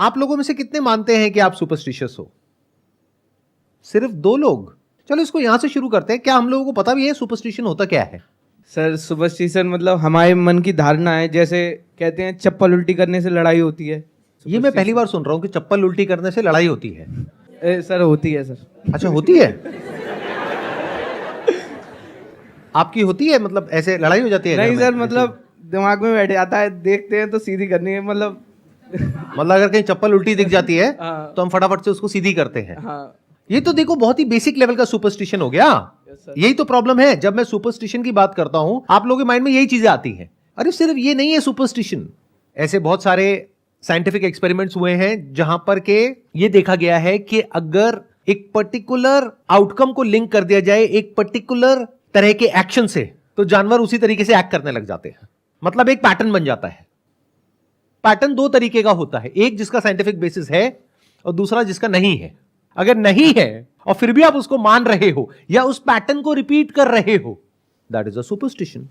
आप लोगों में से कितने मानते हैं कि आप सुपरस्टिशियस हो? सिर्फ 2 लोग। चलो इसको यहां से शुरू करते हैं। क्या हम लोगों को पता भी है सुपरस्टिशन होता क्या है? सर सुपरस्टिशन मतलब हमारे मन की धारणा है, जैसे कहते हैं चप्पल उल्टी करने से लड़ाई होती है। ये मैं पहली बार सुन रहा हूं कि चप्पल उल्टी करने से लड़ाई होती है। सर होती है सर। अच्छा, होती है? आपकी होती है? मतलब ऐसे लड़ाई हो जाती है? नहीं घर में? सर, मतलब दिमाग में बैठ जाता है, देखते हैं तो सीधी करनी है, मतलब मतलब अगर कहीं चप्पल उल्टी दिख जाती है हाँ। तो हम फटाफट से उसको सीधी करते हैं। हाँ ये तो देखो बहुत ही बेसिक लेवल का सुपरस्टिशन हो गया। यही तो प्रॉब्लम है। जब मैं सुपरस्टिशन की बात करता हूं आप लोगों के माइंड में यही चीजें आती हैं। अरे सिर्फ ये नहीं है सुपरस्टिशन, ऐसे बहुत सारे साइंटिफिक एक्सपेरिमेंट्स हुए हैं जहां पर के ये देखा गया है कि अगर एक पर्टिकुलर आउटकम को लिंक कर दिया जाए एक पर्टिकुलर तरह के एक्शन से, तो जानवर उसी तरीके से एक्ट करने लग जाते हैं। मतलब एक पैटर्न बन जाता है। पैटर्न 2 तरीके का होता है, एक जिसका साइंटिफिक बेसिस है और दूसरा जिसका नहीं है। अगर नहीं है और फिर भी आप उसको मान रहे हो या उस पैटर्न को रिपीट कर रहे हो, दैट इज अ सुपरस्टिशन।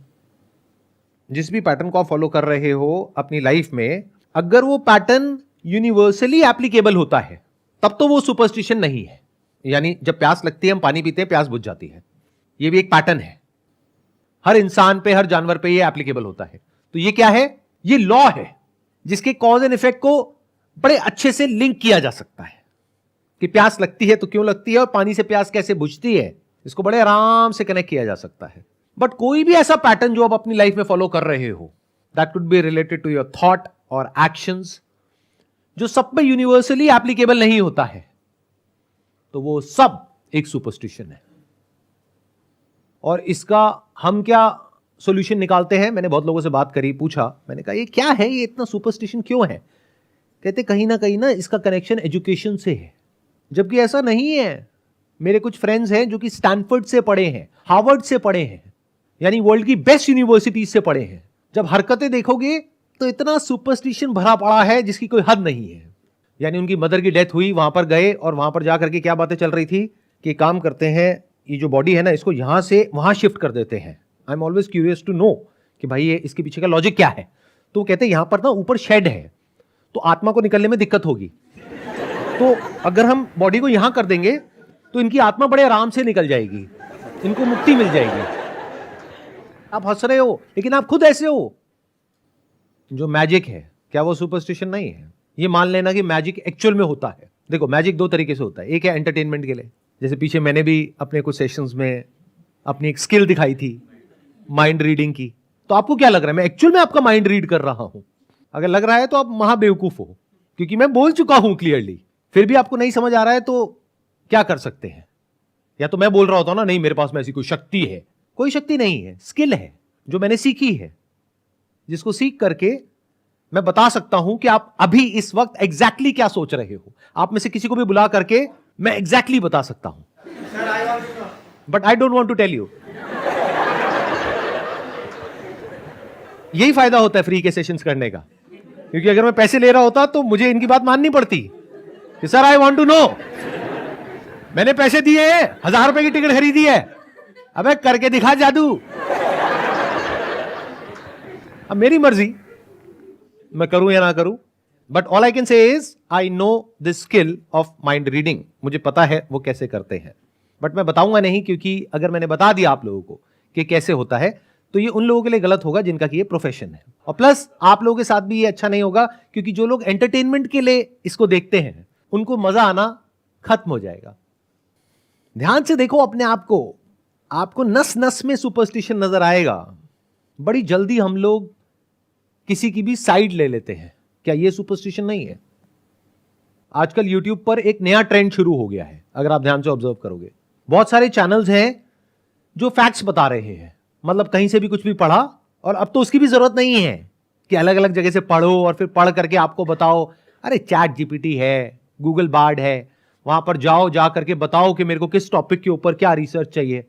जिस भी पैटर्न को आप फॉलो कर रहे हो अपनी लाइफ में, अगर वो पैटर्न यूनिवर्सली एप्लीकेबल होता है तब तो वो सुपरस्टिशन नहीं है। यानी जब प्यास लगती है हम पानी पीते हैं, प्यास बुझ जाती है, ये भी एक पैटर्न है। हर इंसान पे, हर जानवर पे ये एप्लीकेबल होता है। तो ये क्या है? ये लॉ है जिसके कॉज एंड इफेक्ट को बड़े अच्छे से लिंक किया जा सकता है कि प्यास लगती है तो क्यों लगती है और पानी से प्यास कैसे बुझती है, इसको बड़े आराम से कनेक्ट किया जा सकता है। बट कोई भी ऐसा पैटर्न जो आप अपनी लाइफ में फॉलो कर रहे हो, that could be related to your thought और एक्शंस, जो सब पे यूनिवर्सली एप्लीकेबल नहीं होता है, तो वो सब एक सुपरस्टिशन है। और इसका हम क्या सॉल्यूशन निकालते हैं? मैंने बहुत लोगों से बात करी, पूछा, मैंने कहा ये क्या है, ये इतना सुपरस्टिशन क्यों है? कहते कहीं ना इसका कनेक्शन एजुकेशन से है। जबकि ऐसा नहीं है। मेरे कुछ फ्रेंड्स हैं जो कि स्टैनफोर्ड से पढ़े हैं, हार्वर्ड से पढ़े हैं, यानी वर्ल्ड की बेस्ट यूनिवर्सिटी से पढ़े हैं। जब हरकतें देखोगे तो इतना सुपरस्टिशन भरा पड़ा है जिसकी कोई हद नहीं है। यानी उनकी मदर की डेथ हुई, वहां पर गए और वहां पर जाकर के क्या बातें चल रही थी कि काम करते हैं, ये जो बॉडी है ना इसको यहां से वहां शिफ्ट कर देते हैं। I am always curious to know कि भाई ये इसके पीछे का लॉजिक क्या है। तो कहते हैं यहां पर ना ऊपर शेड है तो आत्मा को निकलने में दिक्कत होगी, तो अगर हम बॉडी को यहां कर देंगे तो इनकी आत्मा बड़े आराम से निकल जाएगी, इनको मुक्ति मिल जाएगी। आप हंस रहे हो लेकिन आप खुद ऐसे हो। जो मैजिक है क्या वो सुपरस्टिशन नहीं है? ये मान लेना कि मैजिक एक्चुअल में होता है। देखो मैजिक 2 तरीके से होता है। एक है एंटरटेनमेंट के लिए, जैसे पीछे मैंने भी अपने कुछ सेशंस में अपनी एक स्किल दिखाई थी माइंड रीडिंग की। तो आपको क्या लग रहा है मैं एक्चुअल में आपका माइंड रीड कर रहा हूं? अगर लग रहा है तो आप महाबेवकूफ हो, क्योंकि मैं बोल चुका हूं क्लियरली। फिर भी आपको नहीं समझ आ रहा है तो क्या कर सकते हैं? या तो मैं बोल रहा होता हूं ना, नहीं मेरे पास में ऐसी कोई शक्ति है। कोई शक्ति नहीं है, स्किल है जो मैंने सीखी है, जिसको सीख करके मैं बता सकता हूं कि आप अभी इस वक्त एग्जैक्टली क्या सोच रहे हो। आप में से किसी को भी बुला करके मैं एग्जैक्टली बता सकता हूं, but I don't want to tell you. यही फायदा होता है फ्री के सेशंस करने का, क्योंकि अगर मैं पैसे ले रहा होता तो मुझे इनकी बात माननी पड़ती कि sir I want to know, मैंने पैसे दिए हैं, 1000 रुपए की टिकट खरीदी है, अबे करके दिखा जादू। अब मेरी मर्जी मैं करूं या ना करूं, but all I can say is I know the skill of mind reading. मुझे पता है वो कैसे करते हैं, बट मैं बताऊंगा नहीं, क्योंकि अगर मैंने बता दिया आप लोगों को कि कैसे होता है तो ये उन लोगों के लिए गलत होगा जिनका कि ये प्रोफेशन है, और प्लस आप लोगों के साथ भी ये अच्छा नहीं होगा, क्योंकि जो लोग एंटरटेनमेंट के लिए इसको देखते हैं उनको मजा आना खत्म हो जाएगा। ध्यान से देखो अपने आप को, आपको नस नस में सुपरस्टिशन नजर आएगा। बड़ी जल्दी हम लोग किसी की भी साइड ले लेते हैं। क्या ये सुपरस्टिशन नहीं है? आजकल YouTube पर एक नया ट्रेंड शुरू हो गया है, अगर आप ध्यान से ऑब्जर्व करोगे। बहुत सारे चैनल्स हैं जो फैक्ट्स बता रहे हैं, मतलब कहीं से भी कुछ भी पढ़ा, और अब तो उसकी भी जरूरत नहीं है कि अलग अलग जगह से पढ़ो और फिर पढ़ करके आपको बताओ। अरे चैट जीपीटी है, गूगल बार्ड है, वहां पर जाओ, जा करके बताओ कि मेरे को किस टॉपिक के ऊपर क्या रिसर्च चाहिए,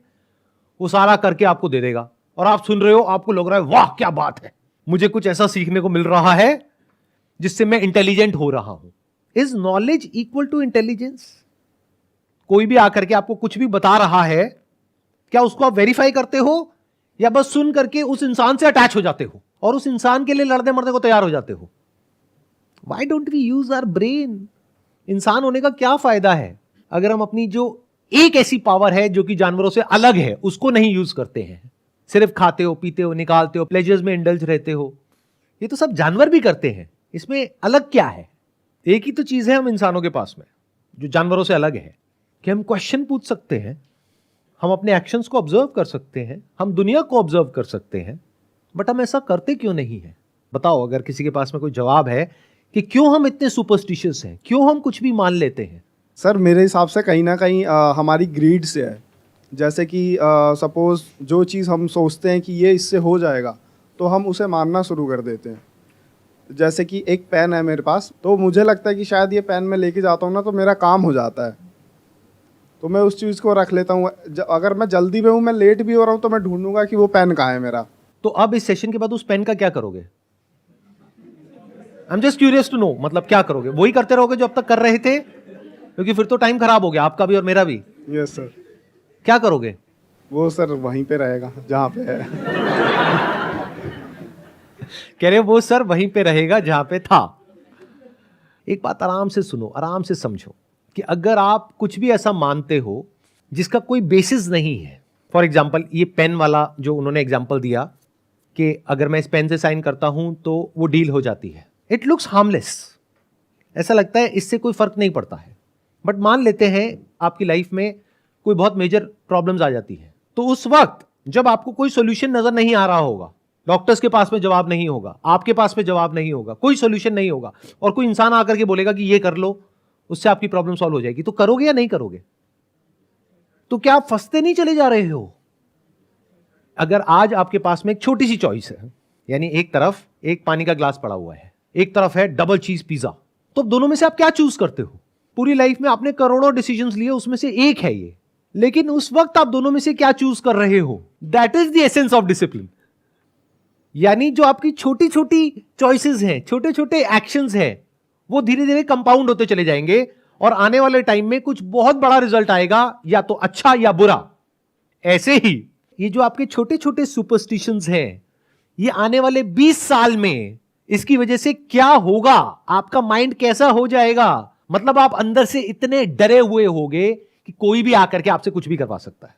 वो सारा करके आपको दे देगा। और आप सुन रहे हो, आपको लग रहा है वाह क्या बात है, मुझे कुछ ऐसा सीखने को मिल रहा है जिससे मैं इंटेलिजेंट हो रहा हूं। Is knowledge equal to intelligence? कोई भी आकर के आपको कुछ भी बता रहा है, क्या उसको आप वेरीफाई करते हो या बस सुन करके उस इंसान से अटैच हो जाते हो और उस इंसान के लिए लड़ने मरने को तैयार हो जाते हो? Why don't we use our brain? इंसान होने का क्या फायदा है अगर हम अपनी जो एक ऐसी पावर है जो कि जानवरों से अलग है उसको नहीं यूज करते हैं? सिर्फ खाते हो, पीते हो, निकालते हो, प्लेजर्स में इंडल्ज रहते हो। ये तो सब जानवर भी करते हैं, इसमें अलग क्या है? एक ही तो चीज है हम इंसानों के पास में जो जानवरों से अलग है कि हम क्वेश्चन पूछ सकते हैं, हम अपने एक्शंस को ऑब्जर्व कर सकते हैं, हम दुनिया को ऑब्जर्व कर सकते हैं, बट हम ऐसा करते क्यों नहीं है? बताओ, अगर किसी के पास में कोई जवाब है कि क्यों हम इतने सुपरस्टिशियस हैं, क्यों हम कुछ भी मान लेते हैं। सर मेरे हिसाब से कहीं ना कहीं हमारी ग्रीड से है। जैसे कि सपोज जो चीज़ हम सोचते हैं कि ये इससे हो जाएगा तो हम उसे मानना शुरू कर देते हैं। जैसे कि एक पेन है मेरे पास, तो मुझे लगता है कि शायद ये पेन मैं लेके जाता हूँ ना तो मेरा काम हो जाता है, तो मैं उस चीज़ को रख लेता हूँ। अगर मैं जल्दी में हूँ, मैं लेट भी हो रहा हूँ, तो मैं ढूंढूंगा कि वो पेन कहाँ है मेरा। तो अब इस सेशन के बाद उस पेन का क्या करोगे? I am just curious to know, मतलब क्या करोगे? वही करते रहोगे जो अब तक कर रहे थे? क्योंकि फिर तो टाइम खराब हो गया आपका भी और मेरा भी। Yes sir. क्या करोगे? वो सर वहीं पे रहेगा जहाँ पे है। कह रहे वो सर वहीं पे रहेगा जहां पे था। एक बात आराम से सुनो, आराम से समझो कि अगर आप कुछ भी ऐसा मानते हो जिसका कोई बेसिस नहीं है, फॉर एग्जाम्पल ये पेन वाला जो उन्होंने एग्जाम्पल दिया कि अगर मैं इस पेन से साइन करता हूं तो वो डील हो जाती है, इट लुक्स हार्मलेस, ऐसा लगता है इससे कोई फर्क नहीं पड़ता है। बट मान लेते हैं आपकी लाइफ में कोई बहुत मेजर प्रॉब्लम्स आ जाती है, तो उस वक्त जब आपको कोई सोल्यूशन नजर नहीं आ रहा होगा, डॉक्टर्स के पास में जवाब नहीं होगा, आपके पास में जवाब नहीं होगा, कोई सोल्यूशन नहीं होगा, और कोई इंसान आकर के बोलेगा कि ये कर लो, उससे आपकी प्रॉब्लम सॉल्व हो जाएगी, तो करोगे या नहीं करोगे? तो क्या आप फंसते नहीं चले जा रहे हो? अगर आज आपके पास में एक छोटी सी चॉइस है, यानी एक तरफ एक पानी का ग्लास पड़ा हुआ है, एक तरफ है डबल चीज पिज्जा, तो दोनों में से आप क्या चूज करते हो? पूरी लाइफ में आपने करोड़ों डिसीजंस लिए, उसमें से एक है ये, लेकिन उस वक्त आप दोनों में से क्या चूज कर रहे हो? That is the essence of discipline. यानी जो आपकी छोटी छोटी चॉइसेस हैं, छोटे छोटे एक्शंस हैं, वो धीरे धीरे कंपाउंड होते चले जाएंगे और आने वाले टाइम में कुछ बहुत बड़ा रिजल्ट आएगा, या तो अच्छा या बुरा। ऐसे ही ये जो आपके छोटे छोटे सुपरस्टिशंस हैं, ये आने वाले 20 साल में इसकी वजह से क्या होगा, आपका माइंड कैसा हो जाएगा, मतलब आप अंदर से इतने डरे हुए होगे कि कोई भी आकर के आपसे कुछ भी करवा सकता है।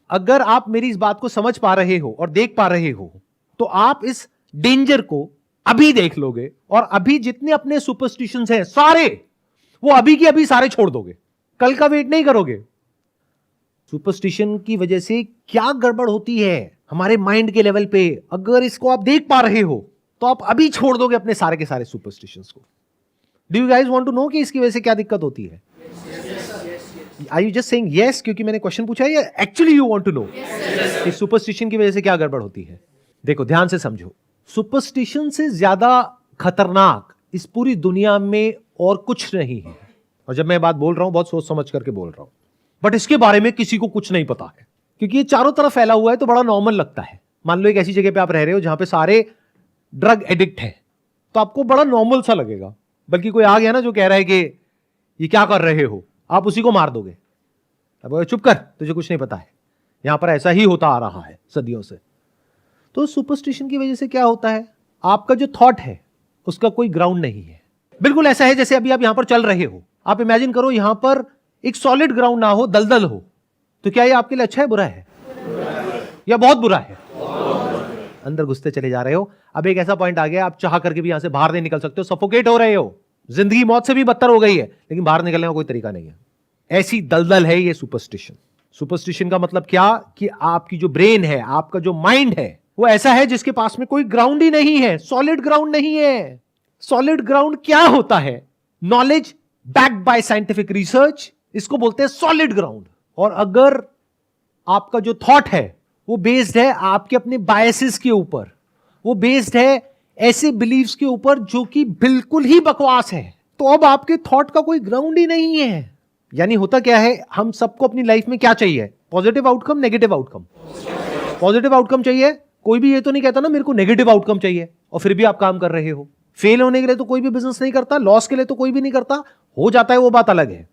अगर आप मेरी इस बात को समझ पा रहे हो और देख पा रहे हो, तो आप इस डेंजर को अभी देख लोगे और अभी जितने अपने सुपरस्टिशंस हैं सारे, वो अभी के अभी सारे छोड़ दोगे, कल का वेट नहीं करोगे। सुपरस्टिशन की वजह से क्या गड़बड़ होती है हमारे माइंड के लेवल पे, अगर इसको आप देख पा रहे हो तो आप अभी छोड़ दोगे अपने सारे के सारे सुपरस्टिशंस को। Do you guys want to know कि इसकी वजह से क्या दिक्कत होती है? Are you just saying yes क्योंकि मैंने क्वेश्चन पूछा है, या actually you want to know कि सुपरस्टिशन की वजह से क्या गड़बड़ होती है? देखो ध्यान से समझो, सुपरस्टिशन से ज्यादा खतरनाक इस पूरी दुनिया में और कुछ नहीं है। और जब मैं बात बोल रहा हूं बहुत सोच समझ करके बोल रहा हूं, बट इसके बारे में किसी को कुछ नहीं पता है, क्योंकि ये चारों तरफ फैला हुआ है तो बड़ा नॉर्मल लगता है। मान लो एक ऐसी जगह पे आप रह रहे हो जहां पे सारे ड्रग एडिक्ट हैं, तो आपको बड़ा नॉर्मल सा लगेगा, बल्कि कोई आ गया ना जो कह रहा है कि ये क्या कर रहे हो, आप उसी को मार दोगे। अब चुप कर, तुझे कुछ नहीं पता है, यहां पर ऐसा ही होता आ रहा है सदियों से। तो सुपरस्टिशन की वजह से क्या होता है, आपका जो थॉट है उसका कोई ग्राउंड नहीं है। बिल्कुल ऐसा है जैसे अभी आप यहां पर चल रहे हो, आप इमेजिन करो यहां पर एक सॉलिड ग्राउंड ना हो, दलदल हो, तो क्या ये आपके लिए अच्छा है बुरा है, या बहुत बुरा है? अंदर घुसते चले जा रहे हो। अब एक ऐसा पॉइंट आ गया आप चाह करके भी यहां से बाहर नहीं निकल सकते हो, सफोकेट हो रहे हो, जिंदगी मौत से भी बदतर हो गई है, लेकिन बाहर निकलने का कोई तरीका नहीं है। ऐसी दलदल है ये सुपरस्टिशन। सुपरस्टिशन का मतलब क्या कि आपकी जो ब्रेन है, आपका जो माइंड है, वो ऐसा है जिसके पास में कोई ग्राउंड ही नहीं है, सॉलिड ग्राउंड नहीं है। सॉलिड ग्राउंड क्या होता है? Knowledge backed by scientific research, इसको बोलते हैं सॉलिड ग्राउंड। और अगर आपका जो थॉट है वो बेस्ड है आपके अपने बायसेस के ऊपर, वो बेस्ड है ऐसे बिलीव्स के ऊपर जो कि बिल्कुल ही बकवास है, तो अब आपके थॉट का कोई ग्राउंड ही नहीं है। यानी होता क्या है, हम सबको अपनी लाइफ में क्या चाहिए? Positive outcome, negative outcome. Positive outcome चाहिए, कोई भी ये तो नहीं कहता ना मेरे को नेगेटिव आउटकम चाहिए, और फिर भी आप काम कर रहे हो। फेल होने के लिए तो कोई भी बिजनेस नहीं करता, लॉस के लिए तो कोई भी नहीं करता, हो जाता है वो बात अलग है।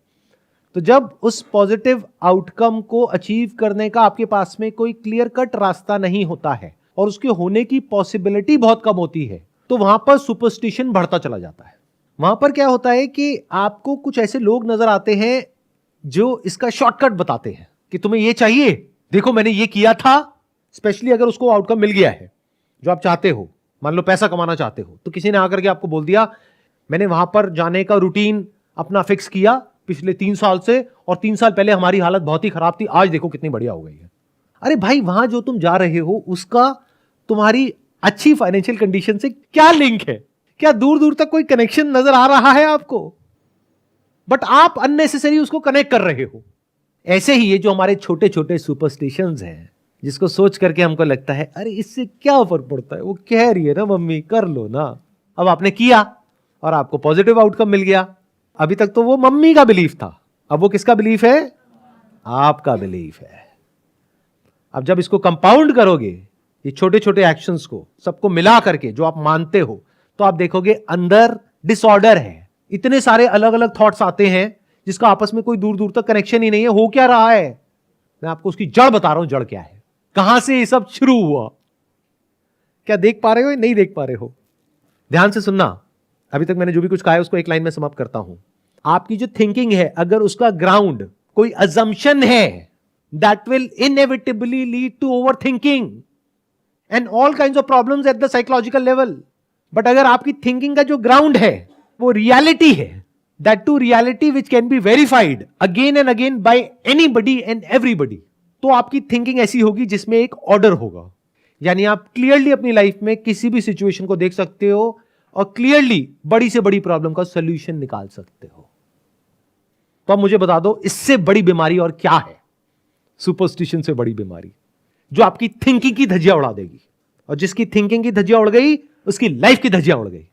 तो जब उस पॉजिटिव आउटकम को अचीव करने का आपके पास में कोई क्लियर कट रास्ता नहीं होता है और उसके होने की पॉसिबिलिटी बहुत कम होती है, तो वहां पर सुपरस्टिशन बढ़ता चला जाता है। वहां पर क्या होता है कि आपको कुछ ऐसे लोग नजर आते हैं जो इसका शॉर्टकट बताते हैं कि तुम्हें ये चाहिए, देखो मैंने ये किया था। स्पेशली अगर उसको आउटकम मिल गया है जो आप चाहते हो, मान लो पैसा कमाना चाहते हो, तो किसी ने आकर के आपको बोल दिया मैंने वहां पर जाने का रूटीन अपना फिक्स किया पिछले 3 साल से, और 3 साल पहले हमारी हालत बहुत ही खराब थी, आज देखो कितनी बढ़िया हो गई है। अरे भाई, वहां जो तुम जा रहे हो उसका तुम्हारी अच्छी फाइनेंशियल कंडीशन से क्या लिंक है? क्या दूर दूर तक कोई कनेक्शन नजर आ रहा है आपको? बट आप अननेसेसरी उसको कनेक्ट कर रहे हो। ऐसे ही ये जो हमारे छोटे छोटे सुपरस्टिशंस हैं, जिसको सोच करके हमको लगता है अरे इससे क्या फर्क पड़ता है, वो कह रही है ना मम्मी कर लो ना, अब आपने किया और आपको पॉजिटिव आउटकम मिल गया। अभी तक तो वो मम्मी का बिलीफ था, अब वो किसका बिलीफ है? आपका बिलीफ है। अब जब इसको कंपाउंड करोगे, ये छोटे छोटे एक्शंस को सबको मिला करके जो आप मानते हो, तो आप देखोगे अंदर डिसऑर्डर है। इतने सारे अलग अलग थॉट्स आते हैं जिसका आपस में कोई दूर दूर तक कनेक्शन ही नहीं है। हो क्या रहा है? मैं आपको उसकी जड़ बता रहा हूं, जड़ क्या है, कहां से ये सब शुरू हुआ। क्या देख पा रहे हो या नहीं देख पा रहे हो? ध्यान से सुनना। अभी तक मैंने जो भी कुछ कहा है उसको एक लाइन में समाप्त करता हूं। आपकी जो थिंकिंग है, अगर उसका ग्राउंड कोई अजम्पशन है, that will inevitably lead to overthinking and all kinds of problems at the psychological level. But अगर आपकी थिंकिंग का जो ग्राउंड है वो रियलिटी है, that too reality which can be verified again and again by anybody and everybody, तो आपकी thinking ऐसी होगी जिसमें एक ऑर्डर होगा। यानी आप क्लियरली अपनी लाइफ में किसी भी सिचुएशन को देख सकते हो और क्लियरली बड़ी से बड़ी प्रॉब्लम का सोल्यूशन निकाल सकते हो। तो अब मुझे बता दो, इससे बड़ी बीमारी और क्या है? सुपरस्टिशन से बड़ी बीमारी जो आपकी थिंकिंग की धज्जियां उड़ा देगी, और जिसकी थिंकिंग की धज्जियां उड़ गई उसकी लाइफ की धज्जियां उड़ गई।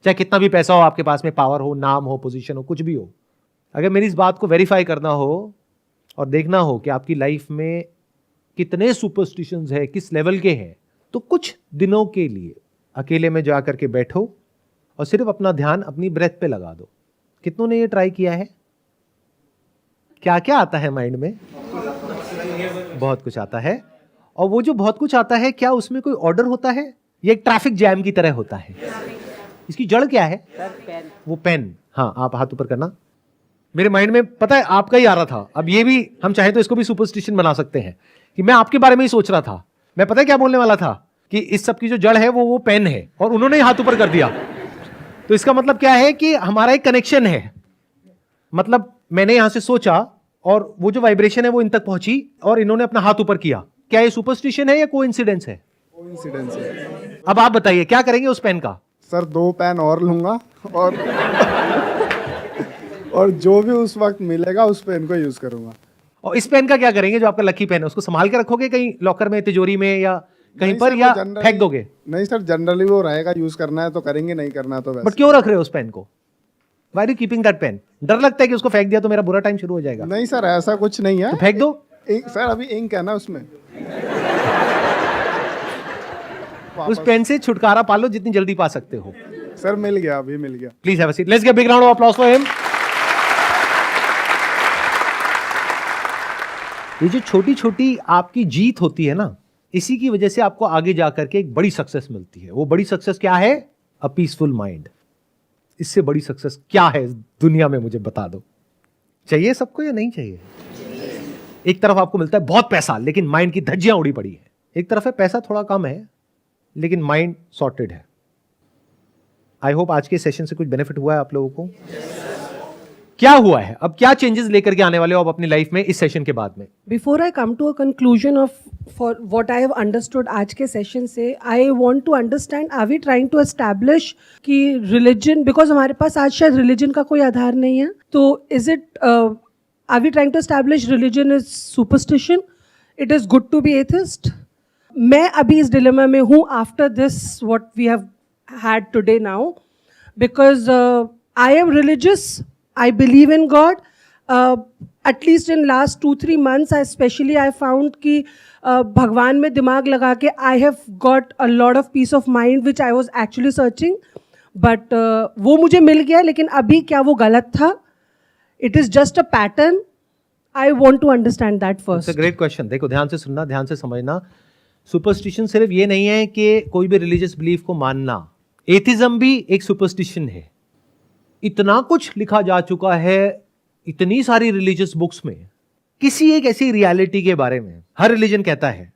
चाहे कितना भी पैसा हो आपके पास में, पावर हो, नाम हो, पोजीशन हो, कुछ भी हो, अगर मेरी इस बात को वेरीफाई करना हो और देखना हो कि आपकी लाइफ में कितने सुपरस्टिशंस है, किस लेवल के हैं, तो कुछ दिनों के लिए अकेले में जाकर के बैठो और सिर्फ अपना ध्यान अपनी ब्रेथ पे लगा दो। कितनों ने ये ट्राई किया है? क्या क्या आता है माइंड में? बहुत कुछ आता है। और वो जो बहुत कुछ आता है, क्या उसमें कोई ऑर्डर होता है? ये एक ट्रैफिक जैम की तरह होता है। इसकी जड़ क्या है? पेन। वो पेन। हाँ, आप हाथ ऊपर करना। मेरे माइंड में पता है आपका ही आ रहा था। अब ये भी हम चाहे तो इसको भी सुपरस्टिशन बना सकते हैं कि मैं आपके बारे में ही सोच रहा था। मैं पता है क्या बोलने वाला था कि इस सब की जो जड़ है वो पेन है, और उन्होंने ही हाथ ऊपर कर दिया। तो इसका मतलब क्या है कि हमारा एक कनेक्शन है। मतलब मैंने यहां से सोचा और वो जो वाइब्रेशन है वो इन तक पहुंची और इन्होंने अपना हाथ ऊपर किया। क्या ये सुपरस्टिशन है या कोइंसिडेंस है? कोइंसिडेंस है। अब आप बताइए क्या करेंगे उस पेन का? सर 2 पेन और लूंगा और और जो भी उस वक्त मिलेगा उस पेन को यूज करूंगा। और इस पेन का क्या करेंगे जो आपका लकी पेन है? उसको संभाल के रखोगे कहीं लॉकर में, तिजोरी में, या कहीं नहीं पर, सर, या वो generally- फेंक दोगे? नहीं सर, जनरली वो रहेगा, यूज करना है तो करेंगे, नहीं करना तो वैसे। बट क्यों रख रहे हो उस पेन को? Why are you keeping that pen? डर लगता है कि उसको फेंक दिया तो मेरा बुरा टाइम शुरू हो जाएगा? नहीं सर, ऐसा कुछ नहीं है। तो फेंक दो। सर अभी इंक है ना उसमें। उस पेन से छुटकारा पा लो जितनी जल्दी पा सकते हो। सर मिल गया, अभी मिल गया। Please have a seat. Let's give big round of applause for him. ये जो छोटी छोटी आपकी जीत होती है ना, इसी की वजह से आपको आगे जाकर के एक बड़ी सक्सेस मिलती है। वो बड़ी सक्सेस क्या है? A peaceful mind. इससे बड़ी सक्सेस क्या है इस दुनिया में? मुझे बता दो। चाहिए सबको या नहीं चाहिए? एक तरफ आपको मिलता है बहुत पैसा, लेकिन माइंड की धज्जियां उड़ी पड़ी है। एक तरफ है पैसा थोड़ा कम है, लेकिन माइंड सॉर्टेड है। आई होप आज के सेशन से कुछ बेनिफिट हुआ है आप लोगों को। क्या हुआ है? अब क्या चेंजेस लेकर के आने वाले हो आप अपनी लाइफ में इस सेशन के बाद में? Before I come to a conclusion of for what I have understood आज के सेशन से, I want to understand, are we trying to establish कि religion, because हमारे पास आज शायद religion का कोई आधार नहीं है, तो is it are we trying to establish religion is superstition? It is good to be atheist? मैं अभी इस dilemma में हूँ after this what we have had today now, because I am religious. I believe in God. At least in last 2-3 months, especially I found कि भगवान में दिमाग लगा के I have got a lot of peace of mind which I was actually searching. But वो मुझे मिल गया, लेकिन अभी क्या वो गलत था? It is just a pattern. I want to understand that first. It's a great question. देखो, ध्यान से सुनना, ध्यान से समझना। सुपरस्टिशन सिर्फ ये नहीं है कि कोई भी रिलीजियस बिलीफ को मानना। एथिज्म भी एक सुपरस्टिशन है। इतना कुछ लिखा जा चुका है इतनी सारी रिलीजियस बुक्स में किसी एक ऐसी रियलिटी के बारे में। हर रिलीजन कहता है,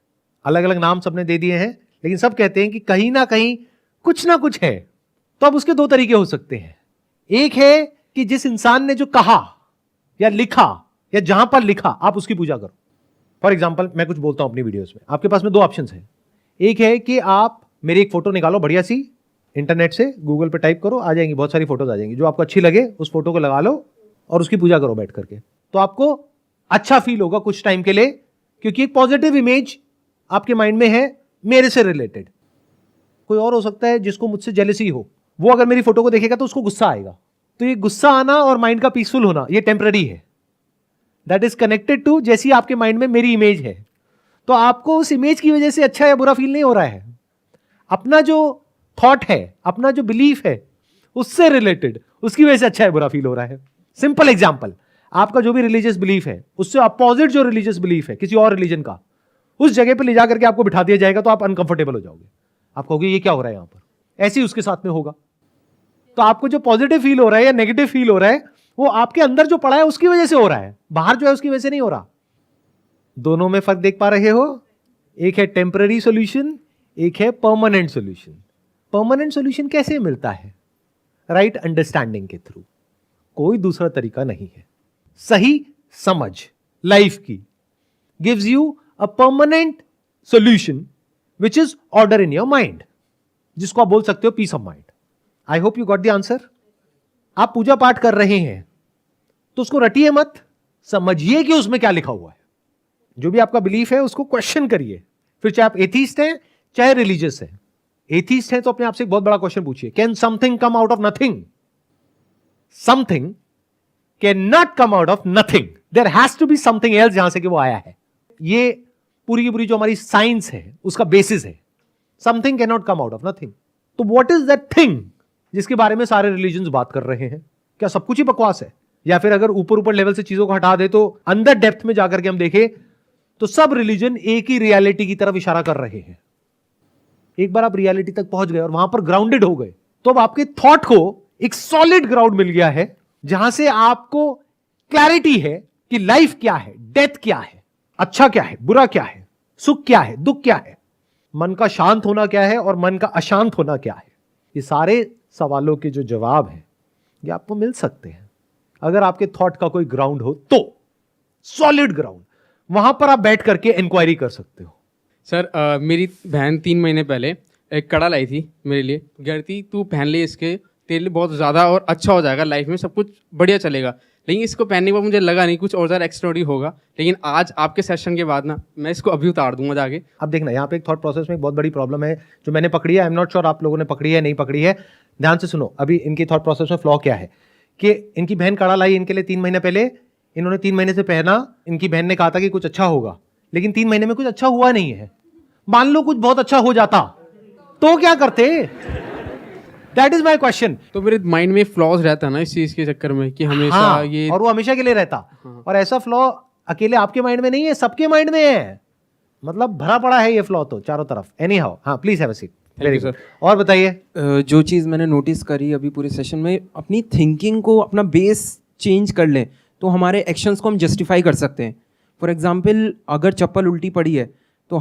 अलग अलग नाम सबने दे दिए हैं, लेकिन सब कहते हैं कि कहीं ना कहीं कुछ ना कुछ है। तो अब उसके दो तरीके हो सकते हैं। एक है कि जिस इंसान ने जो कहा या लिखा या जहां पर लिखा आप उसकी पूजा करो। फॉर एग्जाम्पल मैं कुछ बोलता हूं अपनी वीडियोस में, आपके पास में दो ऑप्शंस हैं। एक है कि आप मेरी एक फोटो निकालो बढ़िया सी, इंटरनेट से गूगल पे टाइप करो, आ जाएंगी बहुत सारी फोटोज आ जाएंगी। जो आपको अच्छी लगे उस फोटो को लगा लो और उसकी पूजा करो बैठ करके। तो आपको अच्छा फील होगा कुछ टाइम के लिए, क्योंकि एक पॉजिटिव इमेज आपके माइंड में है मेरे से रिलेटेड। कोई और हो सकता है जिसको मुझसे जेलसी हो, वो अगर मेरी फोटो को देखेगा तो उसको गुस्सा आएगा। तो ये गुस्सा आना और माइंड का पीसफुल होना ये टेम्पररी है। दैट इज कनेक्टेड टू जैसी आपके माइंड में मेरी इमेज है, तो आपको उस इमेज की वजह से अच्छा या बुरा फील नहीं हो रहा है। अपना जो थॉट है, अपना जो बिलीफ है उससे रिलेटेड, उसकी वजह से अच्छा या बुरा फील हो रहा है। सिंपल एग्जांपल, आपका जो भी रिलीजियस बिलीफ है उससे अपोजिट जो रिलीजियस बिलीफ है किसी और रिलीजन का, उस जगह पे ले जाकर के आपको बिठा दिया जाएगा तो आप अनकंफर्टेबल हो जाओगे। आप कहोगे ये क्या हो रहा है यहां पर, ऐसे ही उसके साथ में होगा। तो आपको जो पॉजिटिव फील हो रहा है या नेगेटिव फील हो रहा है वो आपके अंदर जो पड़ा है उसकी वजह से हो रहा है, बाहर जो है उसकी वजह से नहीं हो रहा। दोनों में फर्क देख पा रहे हो? एक है टेम्पररी सॉल्यूशन, एक है परमानेंट सॉल्यूशन। परमानेंट सॉल्यूशन कैसे मिलता है? राइट अंडरस्टैंडिंग के थ्रू, कोई दूसरा तरीका नहीं है। सही समझ लाइफ की gives you a permanent solution which is order in your mind, जिसको आप बोल सकते हो peace of mind. I hope you got the answer. आप पूजा पाठ कर रहे हैं तो उसको रटिए मत, समझिए कि उसमें क्या लिखा हुआ है। जो भी आपका बिलीफ है उसको क्वेश्चन करिए। फिर चाहे आप एथीस्ट हैं चाहे रिलीजियस हैं। एथीस्ट हैं तो अपने आप से एक बहुत बड़ा क्वेश्चन पूछिए, can something come out of nothing? Something can not come out of nothing, there has to be something else जहां से कि वो आया है। ये पूरी की पूरी जो हमारी साइंस है उसका बेसिस है। Something can not come out of nothing. तो व्हाट इज दैट थिंग जिसके बारे में सारे रिलीजन्स बात कर रहे हैं? क्या सब कुछ ही बकवास है? या फिर अगर ऊपर ऊपर लेवल से चीजों को हटा दे तो अंदर डेप्थ में जाकर के हम देखें तो सब रिलीजन एक ही रियलिटी की तरफ इशारा कर रहे हैं। एक बार आप रियलिटी तक पहुंच गए और वहां पर ग्राउंडेड हो गए तो अब आपके थॉट को एक सॉलिड ग्राउंड मिल गया है, जहां से आपको क्लैरिटी है कि लाइफ क्या है, डेथ क्या है, अच्छा क्या है, बुरा क्या है, सुख क्या है, दुख क्या है, मन का शांत होना क्या है और मन का अशांत होना क्या है। ये सारे सवालों के जो जवाब हैं ये आपको मिल सकते हैं अगर आपके थॉट का कोई ग्राउंड हो तो, सॉलिड ग्राउंड। वहां पर आप बैठ करके इंक्वायरी कर सकते हो। सर मेरी बहन 3 महीने पहले एक कड़ा लाई थी मेरे लिए, कहती तू पहन ले इसके, तेरे लिए बहुत ज़्यादा और अच्छा हो जाएगा, लाइफ में सब कुछ बढ़िया चलेगा। लेकिन इसको पहनने के बाद मुझे लगा नहीं कुछ और ज़्यादा एक्स्ट्राऑर्डिनरी होगा। लेकिन आज आपके सेशन के बाद ना मैं इसको अभी उतार दूंगा जाके। अब देखना यहाँ पे एक थॉट प्रोसेस में एक बहुत बड़ी प्रॉब्लम है जो मैंने पकड़ी है। आई एम नॉट श्योर आप लोगों ने पकड़ी है नहीं पकड़ी है। ध्यान से सुनो, अभी इनकी थॉट प्रोसेस में फ्लॉ क्या है कि इनकी बहन कड़ा लाई इनके लिए 3 महीने पहले, इन्होंने 3 महीने से पहना, इनकी बहन ने कहा था कि कुछ अच्छा होगा, लेकिन 3 महीने में कुछ अच्छा हुआ नहीं है। मान लो कुछ बहुत अच्छा हो जाता तो क्या करते? That is my question. तो मेरे माइंड में फ्लॉज रहता है ना इस चीज़ के चक्कर में कि हमेशा ये, और वो हमेशा के लिए रहता। और ऐसा फ्लॉ अकेले आपके माइंड में नहीं है, सबके माइंड में है। मतलब भरा पड़ा है ये फ्लॉ तो चारों तरफ। एनी हाउ, हाँ please have a seat. Very good. और बताइए। जो चीज़ मैंने नोटिस करी अभी पूरे सेशन में, अपनी थिंकिंग को अपना बेस चेंज कर लें तो हमारे एक्शंस को हम जस्टिफाई कर सकते हैं। फॉर एग्जांपल अगर चप्पल उल्टी पड़ी है तो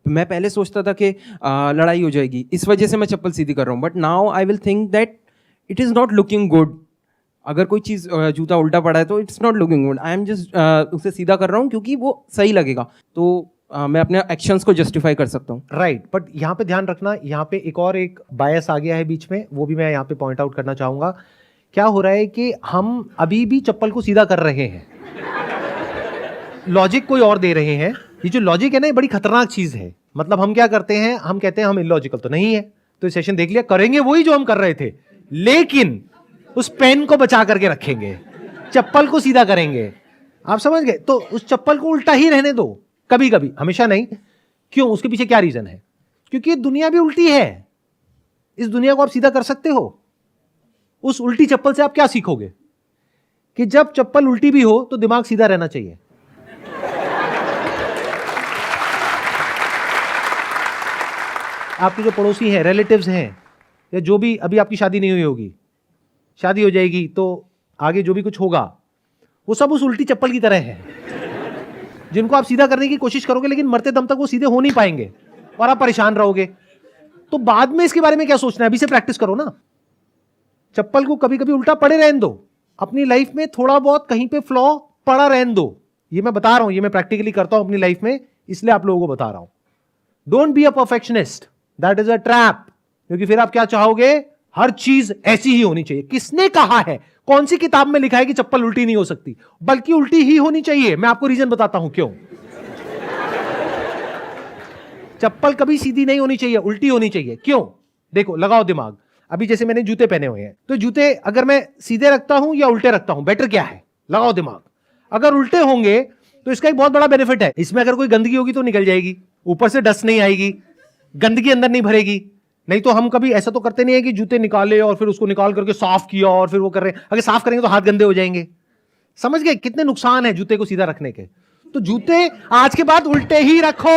मैं पहले सोचता था कि लड़ाई हो जाएगी, इस वजह से मैं चप्पल सीधी कर रहा हूँ, but now I will think that it is not looking good. अगर कोई चीज़ जूता उल्टा पड़ा है तो it's not looking good, I am just उसे सीधा कर रहा हूँ क्योंकि वो सही लगेगा। तो मैं अपने एक्शंस को जस्टिफाई कर सकता हूँ। राइट, बट यहाँ पे ध्यान रखना, यहाँ पे एक बायस आ गया है बीच में, वो भी मैं यहाँ पे पॉइंट आउट करना चाहूँगा। क्या हो रहा है कि हम अभी भी चप्पल को सीधा कर रहे हैं, लॉजिक कोई और दे रहे हैं। ये जो लॉजिक है ना ये बड़ी खतरनाक चीज है। मतलब हम क्या करते हैं, हम कहते हैं हम इलॉजिकल तो नहीं है, तो सेशन देख लिया, करेंगे वही जो हम कर रहे थे, लेकिन उस पेन को बचा करके रखेंगे, चप्पल को सीधा करेंगे। आप समझ गए? तो उस चप्पल को उल्टा ही रहने दो कभी कभी, हमेशा नहीं। क्यों? उसके पीछे क्या रीजन है? क्योंकि ये दुनिया भी उल्टी है। इस दुनिया को आप सीधा कर सकते हो। उस उल्टी चप्पल से आप क्या सीखोगे कि जब चप्पल उल्टी भी हो तो दिमाग सीधा रहना चाहिए। आपके जो पड़ोसी हैं, रिलेटिव्स हैं, या जो भी, अभी आपकी शादी नहीं हुई होगी, शादी हो जाएगी, तो आगे जो भी कुछ होगा वो सब उस उल्टी चप्पल की तरह है, जिनको आप सीधा करने की कोशिश करोगे लेकिन मरते दम तक वो सीधे हो नहीं पाएंगे और आप परेशान रहोगे। तो बाद में इसके बारे में क्या सोचना है, अभी से प्रैक्टिस करो ना। चप्पल को कभी कभी उल्टा पड़े रहने दो, अपनी लाइफ में थोड़ा बहुत कहीं पे फ्लॉ पड़ा रहने दो। ये मैं बता रहा हूं, ये मैं प्रैक्टिकली करता हूं अपनी लाइफ में, इसलिए आप लोगों को बता रहा हूं। Don't be a perfectionist, that is a trap. क्योंकि फिर आप क्या चाहोगे, हर चीज ऐसी ही होनी चाहिए। किसने कहा है, कौन सी किताब में लिखा है कि चप्पल उल्टी नहीं हो सकती, बल्कि उल्टी ही होनी चाहिए। मैं आपको रीजन बताता हूं क्यों। चप्पल कभी सीधी नहीं होनी चाहिए, उल्टी होनी चाहिए। क्यों, देखो, लगाओ दिमाग। अभी जैसे मैंने जूते पहने हुए हैं, तो जूते अगर मैं सीधे रखता हूं या उल्टे रखता हूं, बेटर क्या है, लगाओ दिमाग। अगर उल्टे होंगे तो इसका एक बहुत बड़ा बेनिफिट है, इसमें अगर कोई गंदगी होगी तो निकल जाएगी, ऊपर से डस्ट नहीं आएगी, गंदगी अंदर नहीं भरेगी। नहीं तो हम कभी ऐसा तो करते नहीं है कि जूते निकाले और फिर उसको निकाल करके साफ किया और फिर वो कर रहे हैं। अगर साफ करेंगे तो हाथ गंदे हो जाएंगे। समझ गए कितने नुकसान है जूते को सीधा रखने के। तो जूते आज के बाद उल्टे ही रखो।